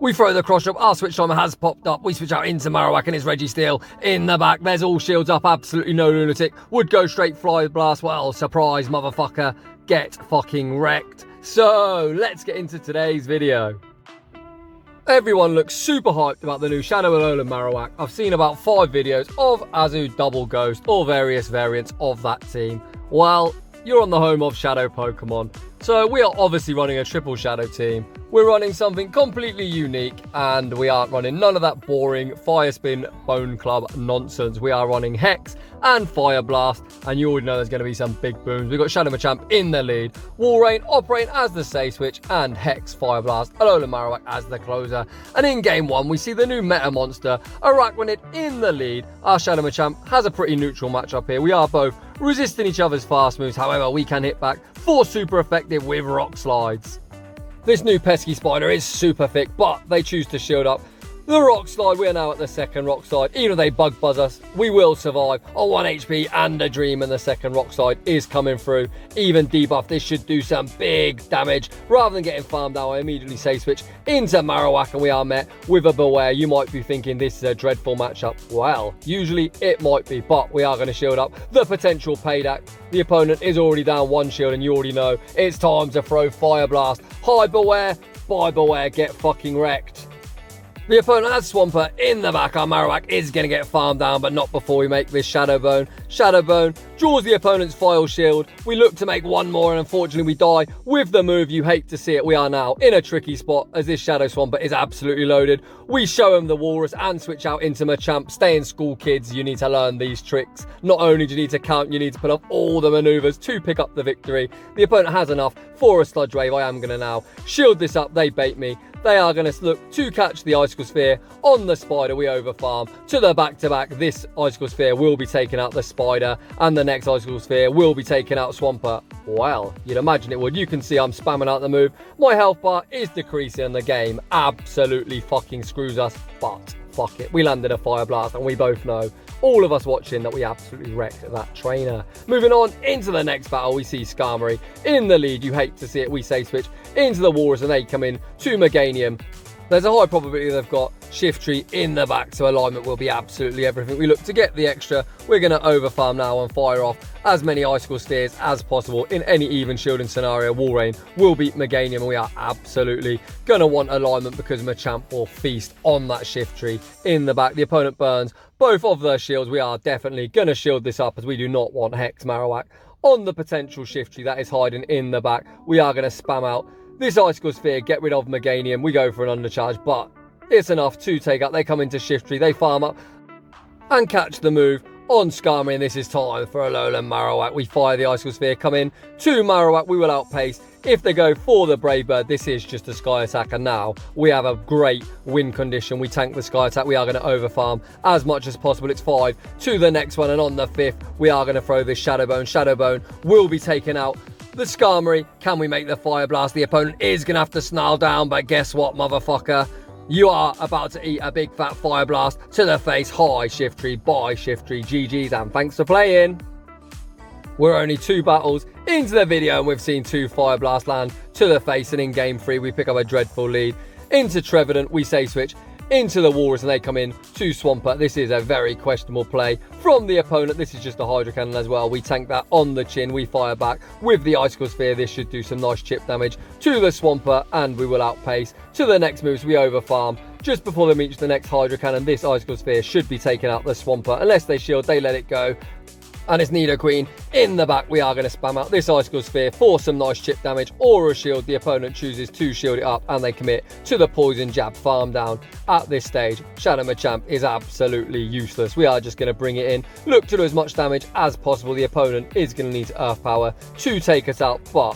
We throw the cross up, our switch timer has popped up, we switch out into Marowak and it's Registeel in the back, there's all shields up, absolutely no lunatic, would go straight fly blast, well, surprise motherfucker, get fucking wrecked. So, let's get into today's video. Everyone looks super hyped about the new Shadow Alolan Marowak. I've seen about 5 videos of Azu Double Ghost or various variants of that team. Well, you're on the home of Shadow Pokemon. So we are obviously running a triple Shadow team. We're running something completely unique and we aren't running none of that boring Fire Spin Bone Club nonsense. We are running Hex and Fire Blast, and you already know there's going to be some big booms. We've got Shadow Machamp in the lead, Walrein operating as the save switch, and Hex, Fire Blast, Alolan Marowak as the closer. And in game 1 we see the new meta monster, Arachnid, in the lead. Our Shadow Machamp has a pretty neutral matchup here. We are both resisting each other's fast moves, however we can hit back for super effective with rock slides. This new pesky spider is super thick, but they choose to shield up the rock slide. We are now at the second rock slide. Even if they bug buzz us, we will survive on 1 HP and a dream, and the second rock slide is coming through. Even debuff, this should do some big damage. Rather than getting farmed out, I immediately save switch into Marowak and we are met with a Beware. You might be thinking this is a dreadful matchup. Well, usually it might be, but we are going to shield up the potential payback. The opponent is already down 1 shield and you already know it's time to throw Fire Blast. Hi Beware, bye Beware, get fucking wrecked. The opponent has Swampert in the back. Our Marowak is going to get farmed down, but not before we make this Shadow Bone. Shadow Bone draws the opponent's File Shield. We look to make one more, and unfortunately we die with the move. You hate to see it. We are now in a tricky spot as this Shadow Swampert is absolutely loaded. We show him the Walrus and switch out into Machamp. Stay in school, kids. You need to learn these tricks. Not only do you need to count, you need to put up all the maneuvers to pick up the victory. The opponent has enough for a Sludge Wave. I am going to now shield this up. They bait me. They are going to look to catch the Icicle Sphere on the Spider. We overfarm to the back-to-back. This Icicle Sphere will be taking out the Spider, and the next Icicle Sphere will be taking out Swampert. Well, you'd imagine it would. You can see I'm spamming out the move. My health bar is decreasing, and the game absolutely fucking screws us, but fuck it. We landed a Fire Blast, and we both know, all of us watching, that we absolutely wrecked that trainer. Moving on into the next battle, we see Skarmory in the lead. You hate to see it. We save switch into the Walrus and they come in to Meganium. There's a high probability they've got Shiftry in the back, so alignment will be absolutely everything. We look to get the extra. We're going to overfarm now and fire off as many Icicle Spheres as possible. In any even shielding scenario, Walrein will beat Meganium, and we are absolutely going to want alignment because Machamp will feast on that Shiftry in the back. The opponent burns both of their shields. We are definitely going to shield this up as we do not want Hex Marowak on the potential Shiftry that is hiding in the back. We are going to spam out this Icicle Sphere, get rid of Meganium. We go for an undercharge, but it's enough to take out. They come into Shiftry, they farm up and catch the move on Skarmory, and this is time for Alolan Marowak. We fire the Icicle Sphere, come in to Marowak. We will outpace. If they go for the Brave Bird, this is just a Sky Attack, and now we have a great win condition. We tank the Sky Attack. We are going to overfarm as much as possible. It's 5 to the next one, and on the 5th, we are going to throw this Shadow Bone. Shadow Bone will be taken out the Skarmory. Can we make the Fire Blast? The opponent is going to have to snarl down, but guess what, motherfucker? You are about to eat a big fat Fire Blast to the face. Hi, Shiftry. Bye, Shiftry. GG's, and thanks for playing. We're only 2 battles into the video, and we've seen 2 Fire Blast land to the face, and in game 3, we pick up a dreadful lead. Into Trevenant, we save switch into the Walrus, and they come in to Swampert. This is a very questionable play from the opponent. This is just a Hydro Cannon as well. We tank that on the chin. We fire back with the Icicle Sphere. This should do some nice chip damage to the Swampert, and we will outpace to the next moves. We overfarm just before they reach the next Hydro Cannon. This Icicle Sphere should be taking out the Swampert. Unless they shield, they let it go. And it's Nidoqueen in the back. We are going to spam out this Icicle Sphere for some nice chip damage or a shield. The opponent chooses to shield it up, and they commit to the Poison Jab farm down. At this stage, Shadow Machamp is absolutely useless. We are just going to bring it in, look to do as much damage as possible. The opponent is going to need Earth Power to take us out, but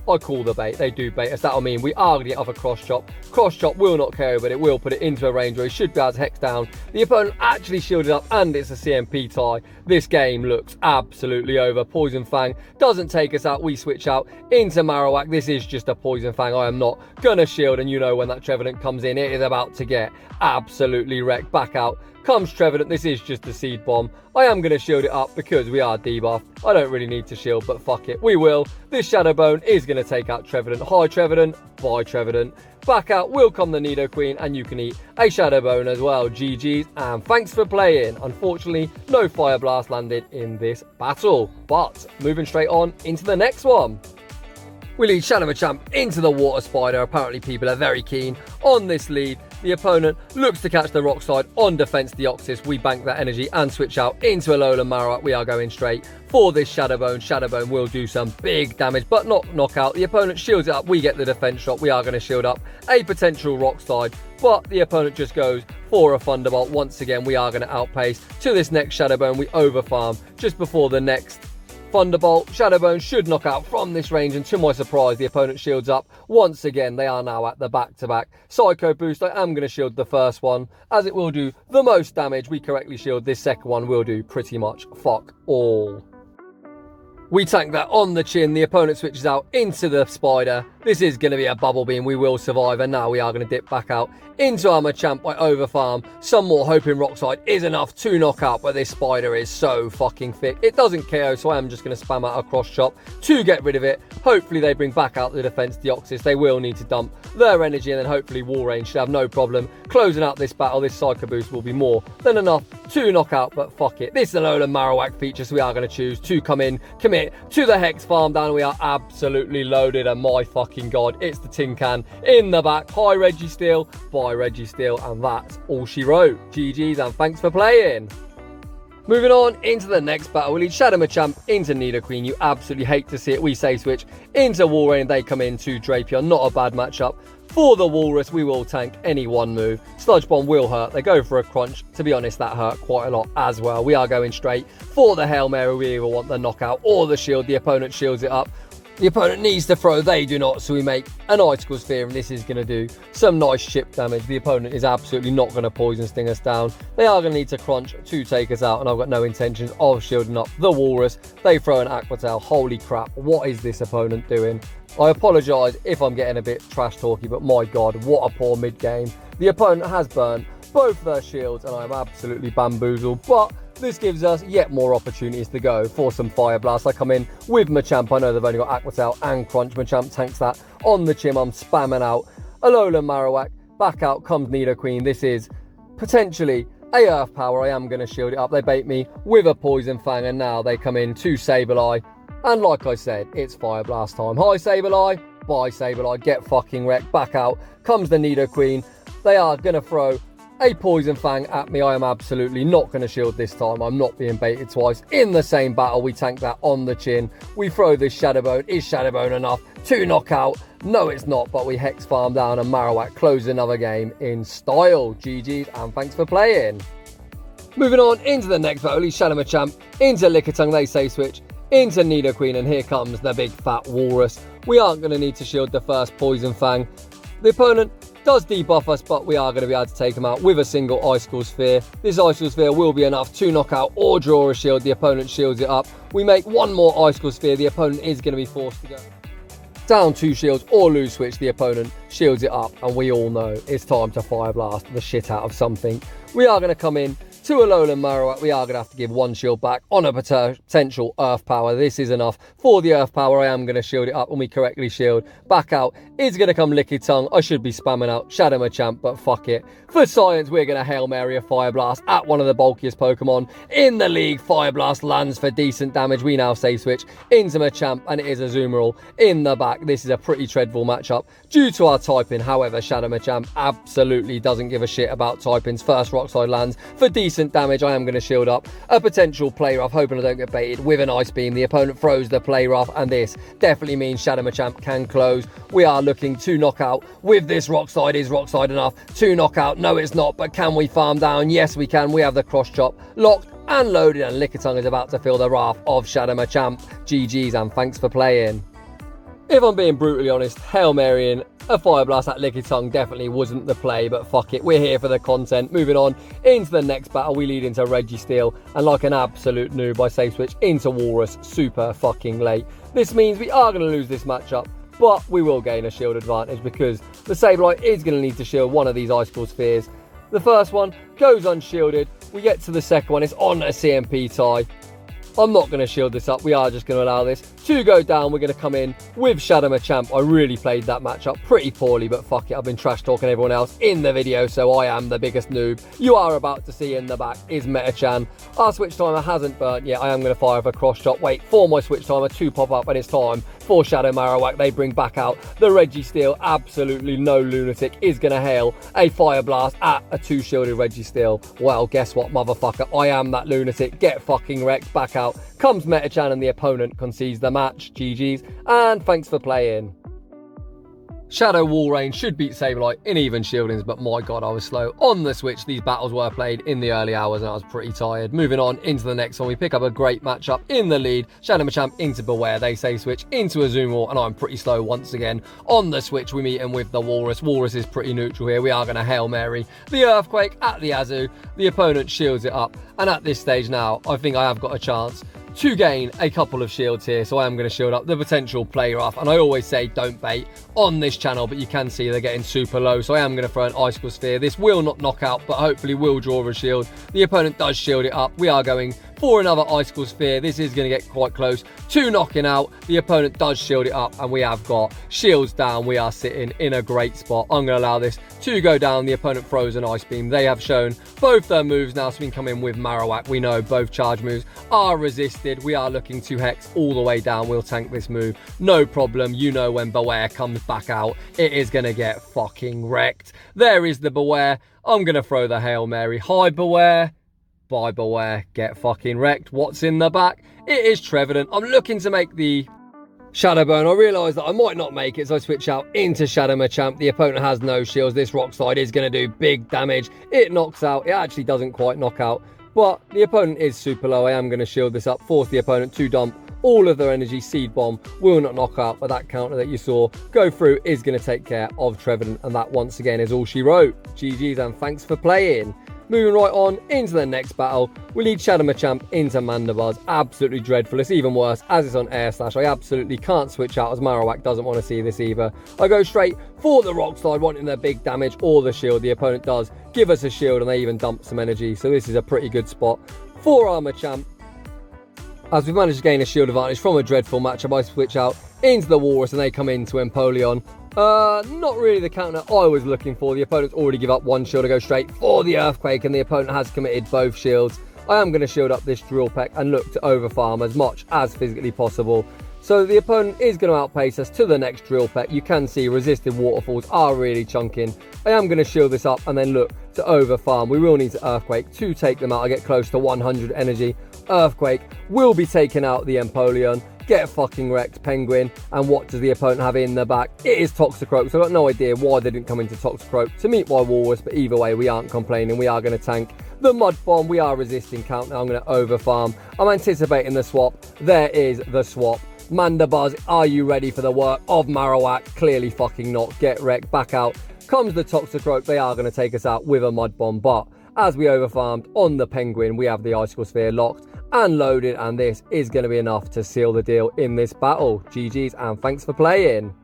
I call the bait. They do bait us. That'll mean we are going to get off a Cross Chop. Cross Chop will not carry, but it will put it into a range where he should be able to Hex down. The opponent actually shielded up, and it's a CMP tie. This game looks absolutely over. Poison Fang doesn't take us out. We switch out into Marowak. This is just a Poison Fang. I am not going to shield, and you know when that Trevenant comes in, it is about to get absolutely wrecked. Back out comes Trevenant. This is just a Seed Bomb. I am going to shield it up because we are debuffed. I don't really need to shield, but fuck it, we will. This Shadow Bone is going to take out Trevenant. Hi Trevenant, bye Trevenant. Back out will come the Nidoqueen, and you can eat a Shadow Bone as well. GG's, and thanks for playing. Unfortunately, no Fire Blast landed in this battle, but moving straight on into the next one. We lead Shadow Machamp into the Water Spider. Apparently people are very keen on this lead. The opponent looks to catch the Rock Slide on Defense Deoxys. We bank that energy and switch out into Alolan Marowak. We are going straight for this Shadow Bone. Shadow Bone will do some big damage, but not knockout. The opponent shields it up. We get the defense shot. We are going to shield up a potential Rock Slide, but the opponent just goes for a Thunderbolt. Once again, we are going to outpace to this next Shadow Bone. We overfarm just before the next Thunderbolt. Shadow Bone should knock out from this range, and to my surprise, the opponent shields up. Once again, they are now at the back-to-back Psycho Boost. I am going to shield the first one, as it will do the most damage. We correctly shield. This second one will do pretty much fuck all. We tank that on the chin. The opponent switches out into the Spider. This is going to be a Bubble Beam. We will survive, and now we are going to dip back out into our Machamp by overfarm. Some more, hoping Rock Slide is enough to knock out, but this Spider is so fucking thick. It doesn't KO, so I am just going to spam out a Cross Chop to get rid of it. Hopefully they bring back out the Defense Deoxys. They will need to dump their energy, and then hopefully walrein should have no problem closing out this battle. This Psycho Boost will be more than enough to knock out, but fuck it. This is an Alolan Marowak feature, so we are going to choose to come in, commit to the Hex Farm down. We are absolutely loaded, and my fucking god, it's the tin can in the back. Hi Registeel, bye Registeel, and that's all she wrote. GG's, and thanks for playing. Moving on into the next battle, we lead Shadow Machamp into Nidoqueen. You absolutely hate to see it. We say switch into Walrein. They come into Drapion. Not a bad matchup for the Walrus. We will tank any one move. Sludge Bomb will hurt. They go for a crunch. To be honest, that hurt quite a lot as well. We are going straight for the Hail Mary. We either want the knockout or the shield. The opponent shields it up. The opponent needs to throw, they do not, so we make an Icicle Sphere, and this is going to do some nice chip damage. The opponent is absolutely not going to Poison Sting us down. They are going to need to crunch to take us out, and I've got no intentions of shielding up the Walrus. They throw an Aqua Tail. Holy crap, what is this opponent doing? I apologise if I'm getting a bit trash talky, but my god, what a poor mid-game. The opponent has burnt both their shields, and I'm absolutely bamboozled, but this gives us yet more opportunities to go for some Fire Blast. I come in with Machamp. I know they've only got Aqua Tail and Crunch. Machamp tanks that on the chin. I'm spamming out Alolan Marowak. Back out comes Nidoqueen. This is potentially a Earth Power. I am going to shield it up. They bait me with a Poison Fang, and now they come in to Sableye. And like I said, it's Fire Blast time. Hi Sableye, bye Sableye, get fucking wrecked. Back out comes the Nidoqueen. They are going to throw a Poison Fang at me. I am absolutely not going to shield this time. I'm not being baited twice in the same battle. We tank that on the chin. We throw this Shadow Bone. Is Shadow Bone enough to knock out? No, it's not, but we Hex Farm down, and Marowak closes another game in style. GG's, and thanks for playing. Moving on into the next battle, Shadow Machamp into Lickitung. They say switch into Nidoqueen, and here comes the big fat Walrus. We aren't going to need to shield the first Poison Fang. The opponent does debuff us, but we are going to be able to take him out with a single Icicle Sphere. This Icicle Sphere will be enough to knock out or draw a shield. The opponent shields it up. We make one more Icicle Sphere. The opponent is going to be forced to go down 2 shields or lose switch. The opponent shields it up, and we all know it's time to Fire Blast the shit out of something. We are going to come in to Alolan Marowak. We are going to have to give 1 shield back on a potential Earth Power. This is enough for the Earth Power. I am going to shield it up, and we correctly shield. Back out is going to come Lickitung. I should be spamming out Shadow Machamp, but fuck it. For science, we're going to Hail Mary a Fire Blast at one of the bulkiest Pokemon in the league. Fire Blast lands for decent damage. We now say switch into Machamp, and it is a Zoomerall in the back. This is a pretty dreadful matchup due to our typing. However, Shadow Machamp absolutely doesn't give a shit about typings. First Rock Slide lands for decent damage. I am going to shield up a potential Play Rough, hoping I don't get baited with an Ice Beam. The opponent throws the Play Rough, and this definitely means Shadow Machamp can close. We are looking to knock out with this Rock Slide. Is Rock Slide enough to knock out? No, it's not, but can we farm down? Yes, we can. We have the Cross Chop locked and loaded, and Lickitung is about to feel the wrath of Shadow Machamp. GG's, and thanks for playing. If I'm being brutally honest, Hail Marying a Fire Blast at Lickitung definitely wasn't the play, but fuck it, we're here for the content. Moving on into the next battle, we lead into Registeel, and like an absolute noob, I say switch into Walrus super fucking late. This means we are going to lose this matchup, but we will gain a shield advantage because the Sableye is going to need to shield one of these Icicle Spheres. The first one goes unshielded. We get to the second one. It's on a CMP tie. I'm not going to shield this up. We are just going to allow this to go down. We're going to come in with Shadow Machamp. I really played that matchup pretty poorly, but fuck it. I've been trash talking everyone else in the video, so I am the biggest noob. You are about to see in the back is Metachan. Our switch timer hasn't burnt yet. I am going to fire a cross shot. Wait for my switch timer to pop up, and it's time for Shadow Marowak. They bring back out the Registeel. Absolutely no lunatic is going to hail a Fire Blast at a 2-shielded Registeel. Well, guess what, motherfucker? I am that lunatic. Get fucking wrecked. Back out comes Metachan, and the opponent concedes the match. GG's, and thanks for playing. Shadow Walrein should beat Sableye in even shieldings, but my god, I was slow on the switch. These battles were played in the early hours and I was pretty tired. Moving on into the next one, we pick up a great matchup in the lead. Shadow Machamp into Beware. They say switch into Azumarill, and I'm pretty slow once again. On the switch, we meet him with the Walrus. Walrus is pretty neutral here. We are going to Hail Mary the Earthquake at the Azu. The opponent shields it up, and at this stage now, I think I have got a chance to gain a couple of shields here, so I am going to shield up the potential play rough. And I always say don't bait on this channel, but you can see they're getting super low, so I am going to throw an Icicle Sphere. This will not knock out, but hopefully will draw a shield. The opponent does shield it up. We are going for another Icicle Sphere. This is going to get quite close to knocking out. The opponent does shield it up, and we have got shields down. We are sitting in a great spot. I'm going to allow this to go down. The opponent throws an Ice Beam. They have shown both their moves now, so we can come in with Marowak. We know both charge moves are resisted. We are looking to Hex all the way down. We'll tank this move, no problem. You know when Beware comes back out, it is going to get fucking wrecked. There is the Beware. I'm going to throw the Hail Mary. Hi, Beware. Bye, Beware. Get fucking wrecked. What's in the back? It is Trevenant. I'm looking to make the Shadow Bone. I realise that I might not make it, so I switch out into Shadow Machamp. The opponent has no shields. This Rock Slide is going to do big damage. It knocks out. It actually doesn't quite knock out, but the opponent is super low. I am going to shield this up, force the opponent to dump all of their energy. Seed Bomb will not knock out, but that counter that you saw go through is going to take care of Trevenant, and that once again is all she wrote. GG's, and thanks for playing. Moving right on into the next battle, we lead Shadow Machamp into Mandibuzz. Absolutely dreadful. It's even worse as it's on Air Slash. I absolutely can't switch out, as Marowak doesn't want to see this either. I go straight for the Rock Slide, wanting their big damage or the shield. The opponent does give us a shield, and they even dump some energy, so this is a pretty good spot for our Machamp, as we've managed to gain a shield advantage from a dreadful matchup. I switch out into the Walrus, and they come into Empoleon. Not really the counter I was looking for. The opponent's already give up one shield to go straight for the Earthquake, and the opponent has committed both shields. I am going to shield up this Drill Peck and look to overfarm as much as physically possible. So the opponent is going to outpace us to the next Drill Peck. You can see resisted waterfalls are really chunking. I am going to shield this up and then look to overfarm. We will need to Earthquake to take them out. I get close to 100 energy. Earthquake will be taking out the Empoleon. Get fucking wrecked, Penguin. And what does the opponent have in the back? It is Toxicroak. So I've got no idea why they didn't come into Toxicroak to meet my Walrus, but either way, we aren't complaining. We are going to tank the Mud Bomb. We are resisting count. Now I'm going to overfarm. I'm anticipating the swap. There is the swap. Mandibuzz, are you ready for the work of Marowak? Clearly fucking not. Get wrecked. Back out comes the Toxicroak. They are going to take us out with a Mud Bomb, but as we overfarmed on the Penguin, we have the Icicle Sphere locked and loaded, and this is going to be enough to seal the deal in this battle. GG's, and thanks for playing.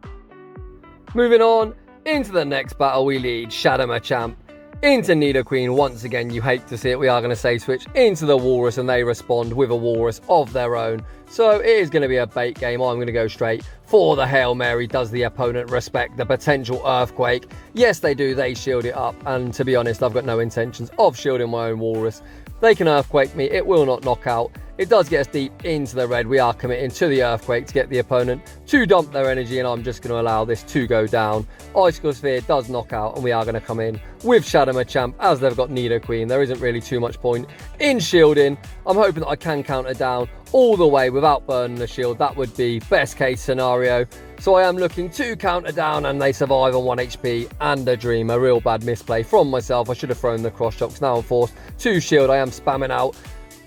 Moving on into the next battle, we lead Shadow Machamp into Nidoqueen. Once again, you hate to see it. We are going to say switch into the Walrus, and they respond with a Walrus of their own. So it is going to be a bait game. I'm going to go straight for the Hail Mary. Does the opponent respect the potential Earthquake? Yes, they do. They shield it up, and to be honest, I've got no intentions of shielding my own Walrus. They can Earthquake me. It will not knock out. It does get us deep into the red. We are committing to the Earthquake to get the opponent to dump their energy, and I'm just going to allow this to go down. Icicle Sphere does knock out, and we are going to come in with Shadow Machamp as they've got Nidoqueen. There isn't really too much point in shielding. I'm hoping that I can counter down all the way without burning the shield. That would be best case scenario. So I am looking to counter down, and they survive on 1 HP and a dream. A real bad misplay from myself. I should have thrown the cross shocks. Now I'm forced to shield. I am spamming out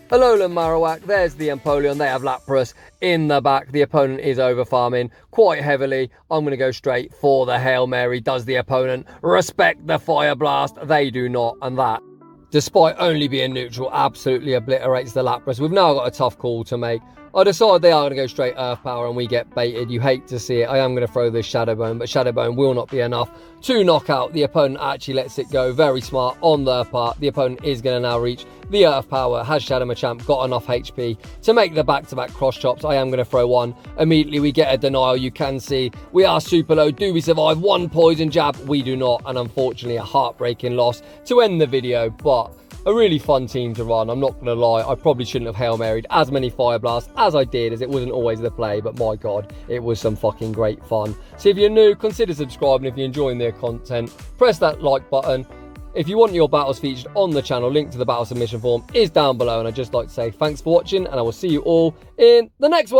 Alolan Marowak. There's the Empoleon. They have Lapras in the back. The opponent is overfarming quite heavily. I'm going to go straight for the Hail Mary. Does the opponent respect the Fire Blast? They do not, and that, despite only being neutral, absolutely obliterates the Lapras. We've now got a tough call to make. I decide they are going to go straight Earth Power and we get baited. You hate to see it. I am going to throw this Shadow Bone, but Shadow Bone will not be enough to knock out. The opponent actually lets it go. Very smart on their part. The opponent is going to now reach the Earth Power. Has Shadow Machamp got enough HP to make the back-to-back cross chops? I am going to throw one. Immediately we get a denial. You can see we are super low. Do we survive? One poison jab. We do not. And unfortunately a heartbreaking loss to end the video. But a really fun team to run. I'm not going to lie, I probably shouldn't have Hail Married as many Fire Blasts as I did, as it wasn't always the play, but my god, it was some fucking great fun. So if you're new, consider subscribing. If you're enjoying the content, press that like button. If you want your battles featured on the channel, link to the battle submission form is down below. And I'd just like to say thanks for watching, and I will see you all in the next one.